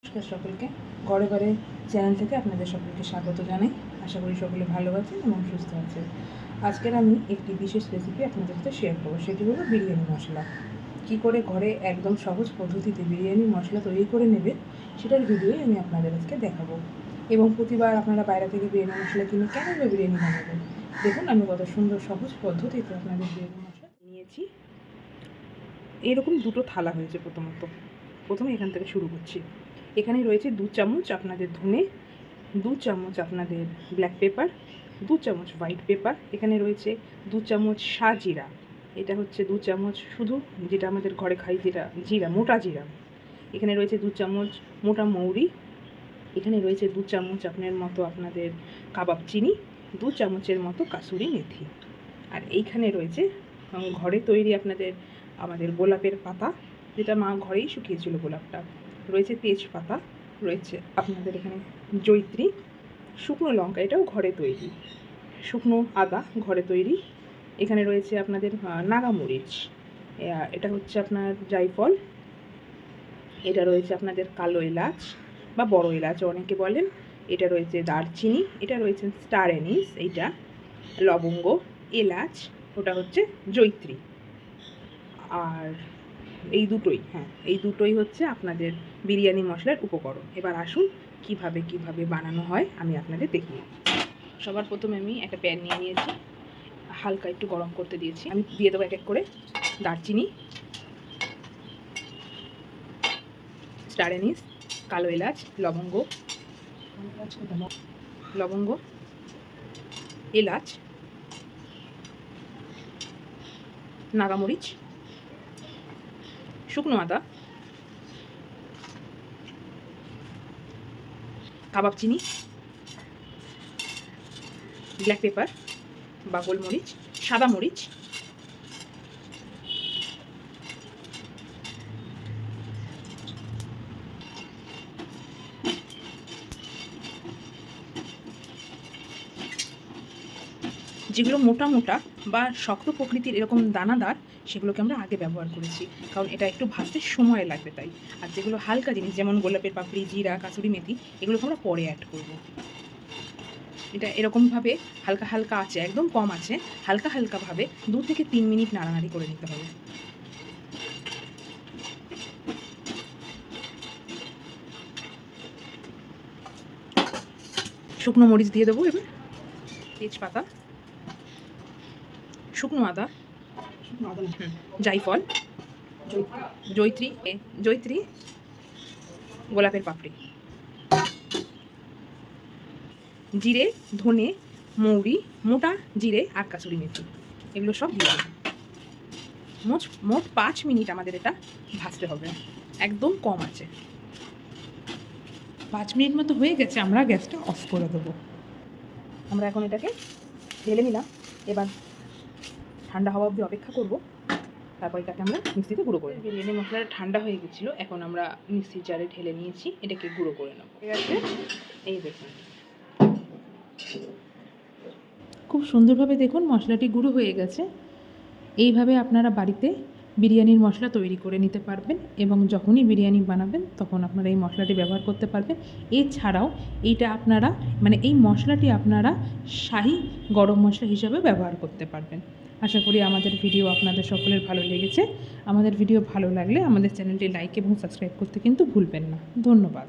নমস্কার সকলকে, ঘরে ঘরে চ্যানেল থেকে আপনাদের সকলকে স্বাগত জানাই। আশা করি সকলে ভালো আছেন এবং সুস্থ আছেন। আজকের আমি একটি বিশেষ রেসিপি আপনাদের সাথে শেয়ার করবো, সেটি হলো বিরিয়ানি মশলা। কী করে ঘরে একদম সহজ পদ্ধতিতে বিরিয়ানি মশলা তৈরি করে নেবে সেটার ভিডিওই আমি আপনাদের আজকে দেখাবো। এবং প্রতিবার আপনারা বাইরে থেকে বিরিয়ানি মশলা কিনে কেন বিরিয়ানি বানাবেন, দেখুন আমি কত সুন্দর সহজ পদ্ধতিতে আপনাদের বিরিয়ানি মশলা নিয়েছি। এরকম দুটো থালা হয়েছে। প্রথমে এখান থেকে শুরু করছি। এখানে রয়েছে 2 চামচ আপনাদের ধনে, 2 চামচ আপনাদের ব্ল্যাক পেপার, 2 চামচ হোয়াইট পেপার। এখানে রয়েছে 2 চামচ সাজিরা, এটা হচ্ছে 2 চামচ শুধু যেটা আমাদের ঘরে খাই, যেটা জিরা, মোটা জিরা। এখানে রয়েছে 2 চামচ মোটা মৌরি। এখানে রয়েছে 2 চামচ আপনাদের কাবাব চিনি, 2 চামচের মতো কাসুরি মেথি। আর এইখানে রয়েছে ঘরে তৈরি আমাদের গোলাপের পাতা, যেটা মা ঘরেই শুকিয়েছিল গোলাপটা। রয়েছে তেজপাতা, রয়েছে আপনাদের এখানে জয়িত্রী, শুকনো লঙ্কা, এটাও ঘরে তৈরি, শুকনো আদা ঘরে তৈরি। এখানে রয়েছে আপনাদের নাগামরিচ, এটা হচ্ছে আপনার জায়ফল। এটা রয়েছে আপনাদের কালো এলাচ বা বড় এলাচ অনেকে বলেন। এটা রয়েছে দারচিনি, এটা রয়েছে স্টার এনিস, এইটা লবঙ্গ, এলাচ, ওটা হচ্ছে জয়িত্রী। আর এই দুটোই হচ্ছে আপনাদের বিরিয়ানি মশলার উপকরণ। এবার আসুন কিভাবে বানানো হয় আমি আপনাদের দেখিয়ে। সবার প্রথমে আমি একটা প্যান নিয়ে নিয়েছি, হালকা একটু গরম করতে দিয়েছি। আমি দিয়ে দেবো এক এক করে দারচিনি, স্টার এনিস, কালো এলাচ, লবঙ্গ, এলাচ, নাগামরিচ, শুকনো আদা, কাবাব চিনি, ব্ল্যাক পেপার বা গোলমরিচ, সাদা মরিচ, যেগুলো মোটা মোটা বা শক্ত প্রকৃতির এরকম দানাদার, সেগুলোকে আমরা আগে ব্যবহার করেছি, কারণ এটা একটু ভাজতে সময় লাগবে তাই। আর যেগুলো হালকা জিনিস যেমন গোলাপের পাপড়ি, জিরা, কাসুরি মেথি, এগুলোকে আমরা পরে অ্যাড করব। এটা এরকমভাবে হালকা হালকা আছে, একদম কম আছে, হালকাভাবে 2 থেকে 3 মিনিট নাড়ানাড়ি করে নিতে হবে। শুকনো মরিচ দিয়ে দেবো এবার, তেজপাতা, শুকনো আদা, জায়ফল, জয়িত্রী, গোলাপের পাপড়ি, জিরে, ধনে, মৌরি, মোটা জিরে আর কাসুরি মেথি, এগুলো সব দিয়ে দেবো। মোট 5 মিনিট আমাদের এটা ভাজতে হবে, একদম কম আছে। 5 মিনিট মতো হয়ে গেছে, আমরা গ্যাসটা অফ করে দেবো। আমরা এখন এটাকে ঢেলে নিলাম। এবার ঠান্ডা হওয়া অবধি অপেক্ষা করব, তারপর এটাকে আমরা মিক্সিতে গুঁড়ো করে নেব। বিরিয়ানি মশলাটা ঠান্ডা হয়ে গেছিলো, এখন আমরা মিক্সির জারে ঢেলে নিয়েছি, এটাকে গুঁড়ো করে নেব। ঠিক আছে, এই দেখুন খুব সুন্দরভাবে দেখুন মশলাটি গুঁড়ো হয়ে গেছে। এইভাবে আপনারা বাড়িতে বিরিয়ানির মশলা তৈরি করে নিতে পারবেন এবং যখনই বিরিয়ানি বানাবেন তখন আপনারা এই মশলাটি ব্যবহার করতে পারবেন। এছাড়াও এই মশলাটি আপনারা শাহি গরম মশলা হিসাবে ব্যবহার করতে পারবেন। আশা করি আমাদের ভিডিও আপনাদের সকলের ভালো লেগেছে। আমাদের ভিডিও ভালো লাগলে আমাদের চ্যানেলটি লাইক এবং সাবস্ক্রাইব করতে কিন্তু ভুলবেন না। ধন্যবাদ।